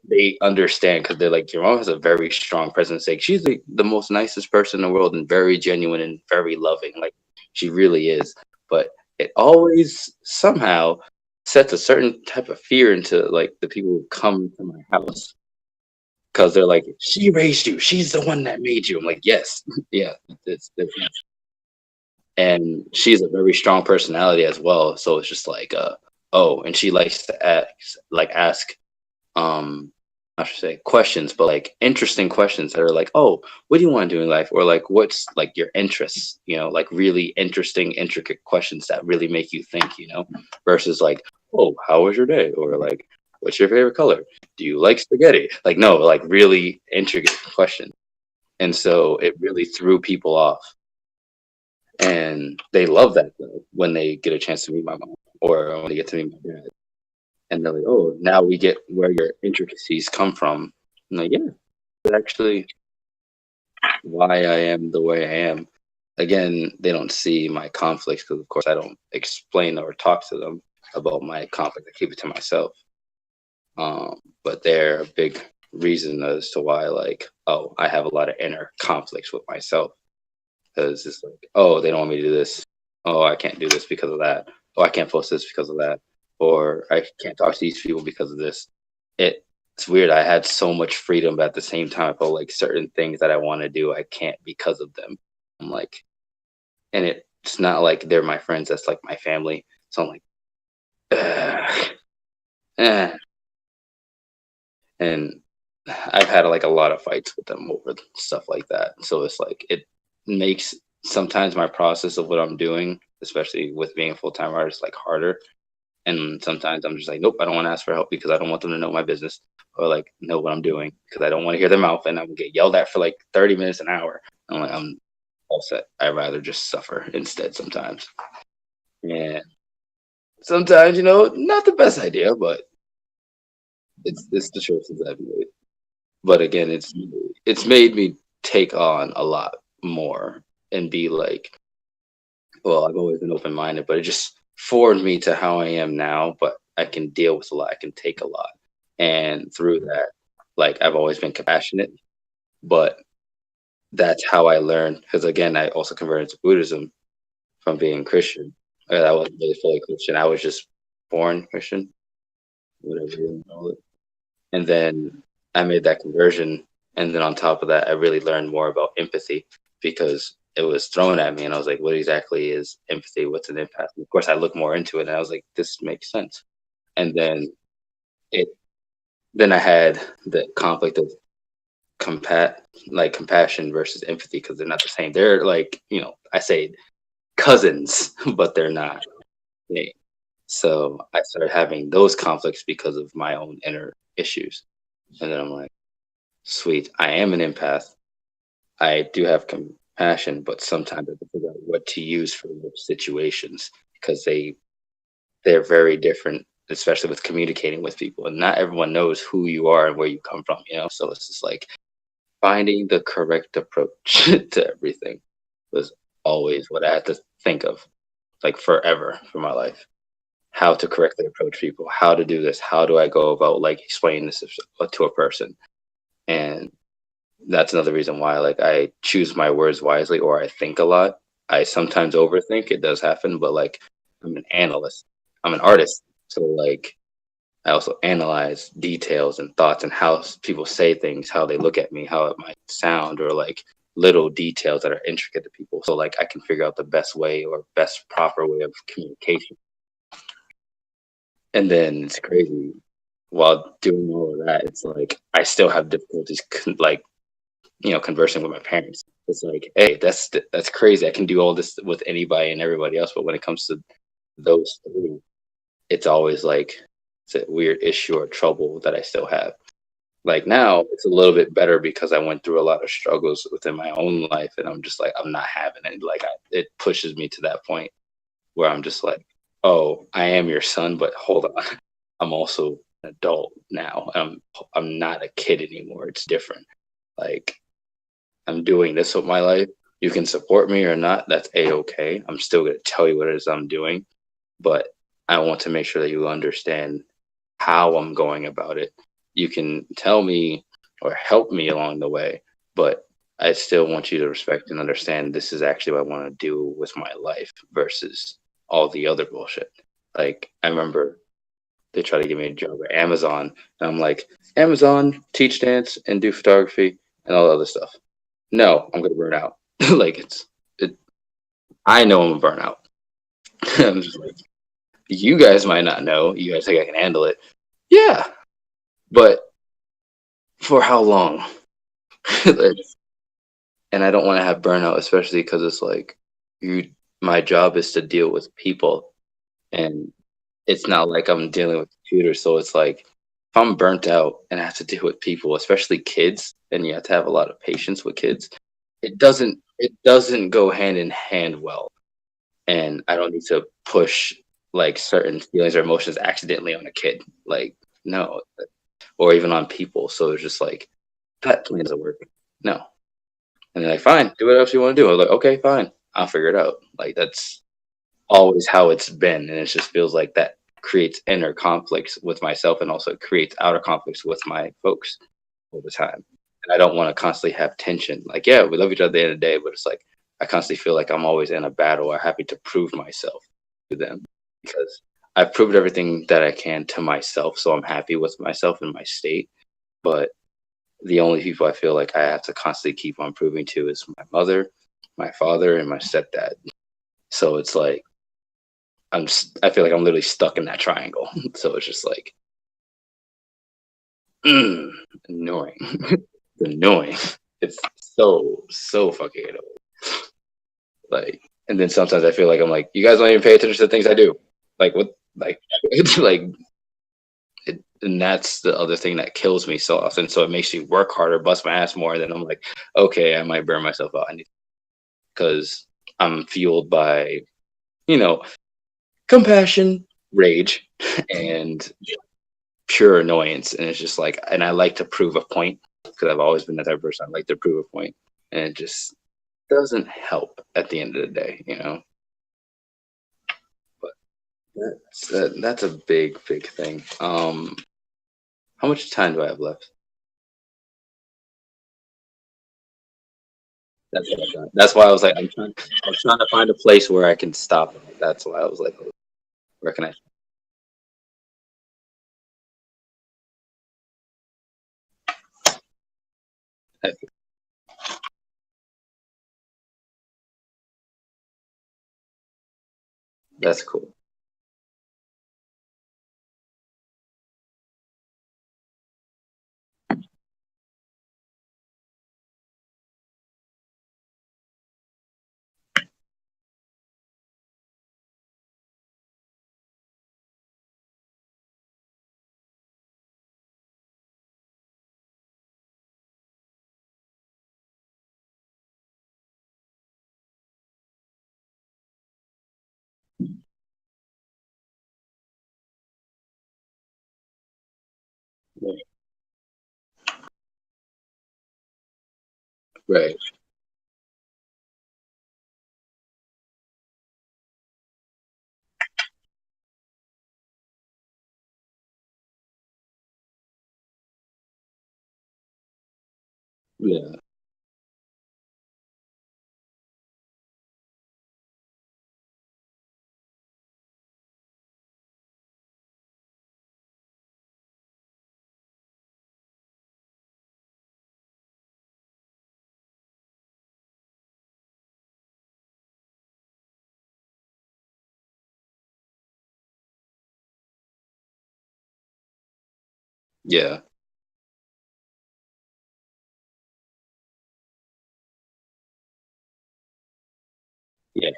they understand because they're like your mom has a very strong presence. Like she's the most nicest person in the world and very genuine and very loving. Like she really is. But it always somehow sets a certain type of fear into like the people who come to my house because they're like, she raised you. She's the one that made you. I'm like, yes, yeah, it's and she's a very strong personality as well. So it's just like, oh, and she likes to ask um I should say questions, but like interesting questions that are like, oh, what do you want to do in life? Or like what's like your interests, like really interesting, intricate questions that really make you think, versus like, oh, how was your day? Or like, what's your favorite color? Do you like spaghetti? Like no, like really intricate questions. And so it really threw people off. And they love that though when they get a chance to meet my mom or when they get to meet my dad and they're like, "Oh, now we get where your intricacies come from." I'm like, "Yeah, that's actually why I am the way I am." Again, they don't see my conflicts because, of course, I don't explain or talk to them about my conflict. I keep it to myself. But they're a big reason as to why, like, oh, I have a lot of inner conflicts with myself because it's like, oh, they don't want me to do this. Oh, I can't do this because of that. Oh, I can't post this because of that. Or I can't talk to these people because of this. It's weird. I had so much freedom, but at the same time, I felt like certain things that I want to do, I can't because of them. I'm like, and it's not like they're my friends. That's like my family. So I'm like, ugh, eh. And I've had like a lot of fights with them over stuff like that. So it's like it makes sometimes my process of what I'm doing, especially with being a full time artist, like harder. And sometimes I'm just like, nope, I don't want to ask for help because I don't want them to know my business or like know what I'm doing because I don't want to hear their mouth and I'm gonna get yelled at for like 30 minutes an hour. I'm like, I'm all set. I'd rather just suffer instead sometimes. And sometimes, not the best idea, but it's the choices I've made. But again, it's made me take on a lot more and be like, well, I've always been open minded, but it just formed me to how I am now. But I can deal with a lot. I can take a lot, and through that, like I've always been compassionate. But that's how I learned. Because again, I also converted to Buddhism from being Christian. I wasn't really fully Christian. I was just born Christian, whatever you want to call it. And then I made that conversion. And then on top of that, I really learned more about empathy because it was thrown at me. And I was like, what exactly is empathy? What's an empath? And of course, I looked more into it and I was like, this makes sense. And then it, then I had the conflict of compassion versus empathy because they're not the same. They're like, I say cousins, but they're not. They- So I started having those conflicts because of my own inner issues. And then I'm like, sweet, I am an empath. I do have compassion, but sometimes I have to figure out what to use for those situations because they're very different, especially with communicating with people. And not everyone knows who you are and where you come from. So it's just like finding the correct approach to everything was always what I had to think of, like forever for my life. How to correctly approach people, how to do this, how do I go about like explaining this to a person. And that's another reason why like I choose my words wisely or I think a lot. I sometimes overthink. It does happen, but like I'm an analyst. I'm an artist. So like I also analyze details and thoughts and how people say things, how they look at me, how it might sound, or like little details that are intricate to people. So like I can figure out the best way or best proper way of communication. And then it's crazy. While doing all of that, it's like I still have difficulties like conversing with my parents. It's like, hey, that's crazy. I can do all this with anybody and everybody else, but when it comes to those three, it's always like it's a weird issue or trouble that I still have. Like now, it's a little bit better because I went through a lot of struggles within my own life, and I'm just like I'm not having it. Like it pushes me to that point where I'm just like, oh, I am your son, but hold on, I'm also an adult now. I'm not a kid anymore. It's different. Like I'm doing this with my life. You can support me or not. That's a okay. I'm still gonna tell you what it is I'm doing, but I want to make sure that you understand how I'm going about it. You can tell me or help me along the way, but I still want you to respect and understand this is actually what I want to do with my life versus all the other bullshit. Like I remember they tried to give me a job at Amazon, and I'm like, Amazon, teach dance and do photography and all the other stuff. No, I'm gonna burn out. Like it. I know I'm gonna burn out. I'm just like, you guys might not know. You guys think I can handle it? Yeah, but for how long? And I don't want to have burnout, especially because it's like you. My job is to deal with people, and it's not like I'm dealing with computers. So it's like if I'm burnt out and I have to deal with people, especially kids, and you have to have a lot of patience with kids. It doesn't go hand in hand well, and I don't need to push like certain feelings or emotions accidentally on a kid. Like no, or even on people. So it's just like that plan doesn't work. No. And they're like, fine, do what else you want to do. I was like, okay, fine, I'll figure it out. Like that's always how it's been, and it just feels like that creates inner conflicts with myself, and also creates outer conflicts with my folks all the time. And I don't want to constantly have tension. Like, yeah, we love each other at the end of the day, but it's like I constantly feel like I'm always in a battle or happy to prove myself to them because I've proved everything that I can to myself, so I'm happy with myself and my state. But the only people I feel like I have to constantly keep on proving to is my mother, my father, and my stepdad. So it's like I feel like I'm literally stuck in that triangle. So it's just like mm, annoying, annoying. It's so fucking annoying. Like, and then sometimes I feel like I'm like, you guys don't even pay attention to the things I do. Like what? Like it's like, and that's the other thing that kills me so often. So it makes me work harder, bust my ass more. And then I'm like, okay, I might burn myself out. I need because I'm fueled by you know compassion, rage, and pure annoyance. And it's just like, and I like to prove a point because I've always been that type of person. I like to prove a point, and it just doesn't help at the end of the day. But that's a big thing. How much time do I have left? That's why I was like, I was trying to find a place where I can stop. That's why I was like, where can I? That's cool. Right. Yeah. Yeah. Yeah.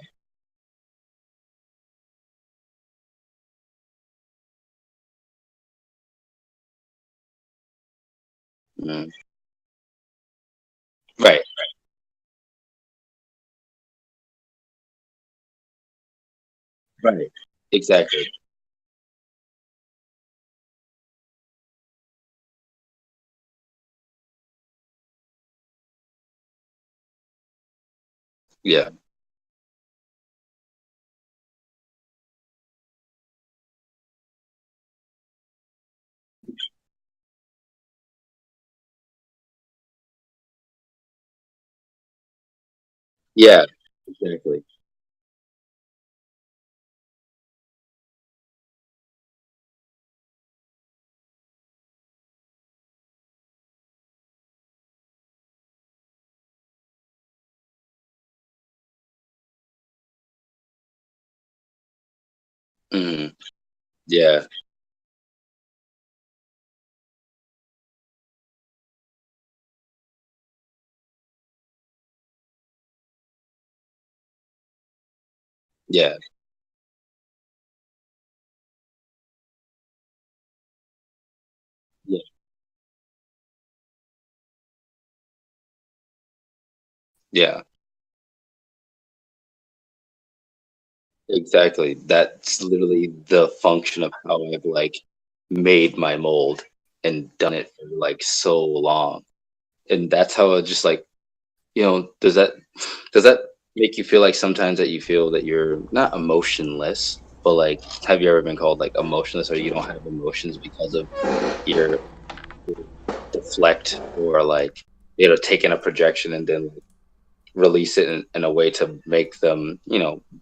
Mm. Right. Right. Exactly. Yeah. Yeah. Exactly. Mm. Yeah. Yeah. Yeah. Yeah. Exactly. That's literally the function of how I've like made my mold and done it for like so long. And that's how I just like, does that make you feel like sometimes that you feel that you're not emotionless, but like have you ever been called like emotionless or you don't have emotions because of your deflect or like taking a projection and then like, release it in a way to make them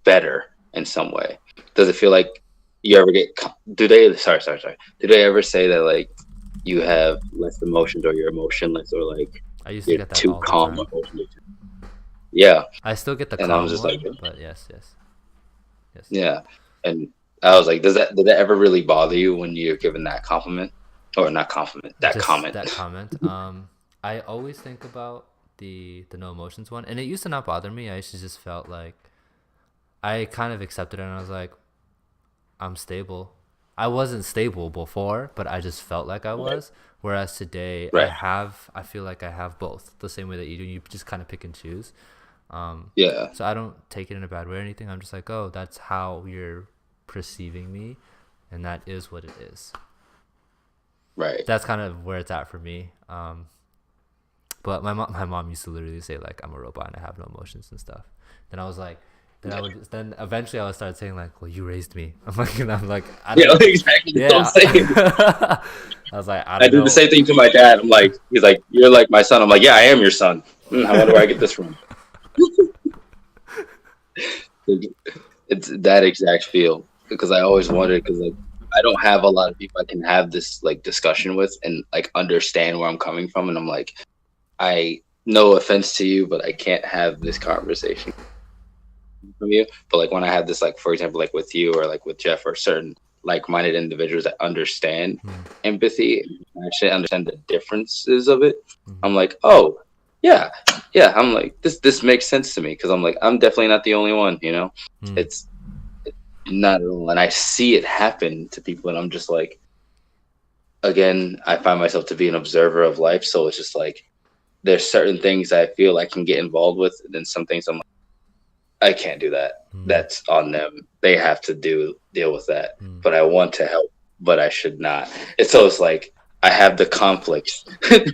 better in some way? Does it feel like you ever get do they sorry, do they ever say that like you have less emotions or you're emotionless or like I used to you're get that too all the calm time. emotionally? Yeah. I still get the And I'm calm just like, one, but yes, yes, yes. yeah. And I was like, did that ever really bother you when you're given that compliment? Or not compliment, that Just comment. that comment. I always think about the no emotions one, and it used to not bother me. I used to just felt like I kind of accepted it, and I was like, I'm stable. I wasn't stable before, but I just felt like I Right. was. Whereas today, Right. I feel like I have both the same way that you do. You just kind of pick and choose. Yeah. So I don't take it in a bad way or anything. I'm just like, oh, that's how you're perceiving me, and that is what it is. Right. That's kind of where it's at for me. But my mom used to literally say like I'm a robot and I have no emotions and stuff. Then I was like, then eventually I would start saying like, well, you raised me. I'm like, and I'm like, I don't Yeah, know. exactly. That's what I'm Yeah. saying. I was like, I I don't did the know. same thing to my dad. I'm like, he's like, you're like my son. I'm like, yeah, I am your son. I wonder where I get this from. It's that exact feel because I always wondered because like I don't have a lot of people I can have this like discussion with and like understand where I'm coming from, and I'm like, I no offense to you, but I can't have this conversation from you. But like when I have this, like for example, like with you or like with Jeff or certain like-minded individuals that understand Hmm. empathy and actually understand the differences of it, Hmm. I'm like, oh yeah, yeah. I'm like this makes sense to me because I'm like I'm definitely not the only one. Hmm. It's not at all, and I see it happen to people, and I'm just like, again, I find myself to be an observer of life, so it's just like there's certain things I feel I can get involved with, and then some things I'm like, I can't do that. Hmm. That's on them. They have to deal with that. Hmm. But I want to help, but I should not. It's like I have the conflicts, and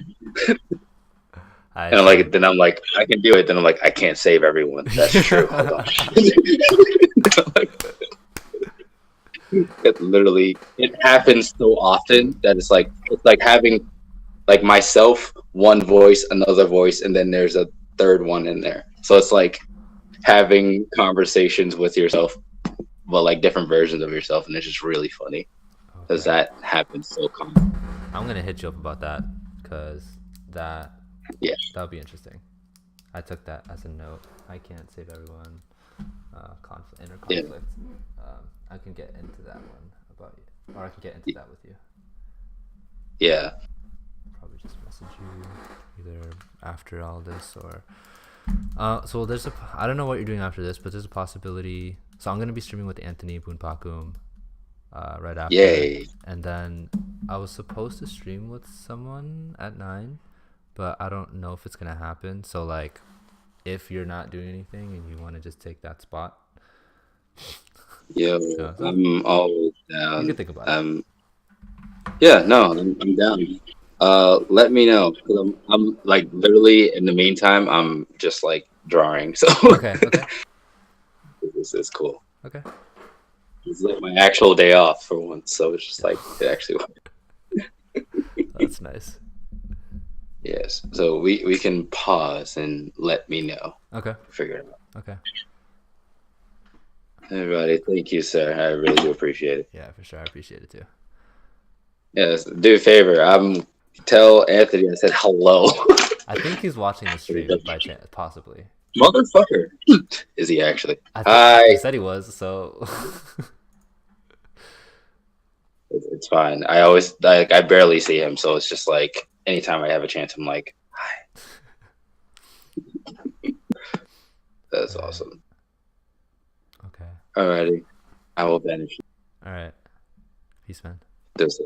I I'm see. like, then I'm like, I can do it. Then I'm like, I can't save everyone. That's true. Hold on. It literally it happens so often that it's like having like myself, one voice, another voice, and then there's a third one in there. So it's like having conversations with yourself, but like different versions of yourself, and it's just really funny because Okay. that happens so common. I'm gonna hit you up about that because that Yeah, that would be interesting. I took that as a note. I can't save everyone. Inner yeah, conflict. I can get into that one about you, or I can get into yeah. that with you. Yeah. Probably just message you either after all this or so there's a I don't know what you're doing after this, but there's a possibility. So I'm gonna be streaming with Anthony Boonpakum right after, Yay. and then I was supposed to stream with someone at 9, but I don't know if it's gonna happen. So like, if you're not doing anything and you want to just take that spot, Yo, so I'm always you can down. think about it. Yeah, no, I'm down. Let me know. 'Cause I'm like literally in the meantime, I'm just like drawing. So Okay, okay, this is cool. okay. It's like my actual day off for once. So it's just like it actually. That's nice. Yes. So we can pause and let me know. Okay, Figure it out. okay. Everybody, thank you, sir. I really do appreciate it. Yeah, for sure. I appreciate it too. Yes, do a favor. Tell Anthony I said hello. I think he's watching the stream by chance, possibly. Motherfucker. Is he actually? I think he Hi. said he was. So It's fine. I always like I barely see him, so it's just like anytime I have a chance, I'm like, hi. That's Alright. awesome. Okay. Alrighty. I will vanish. All right. Peace, man. This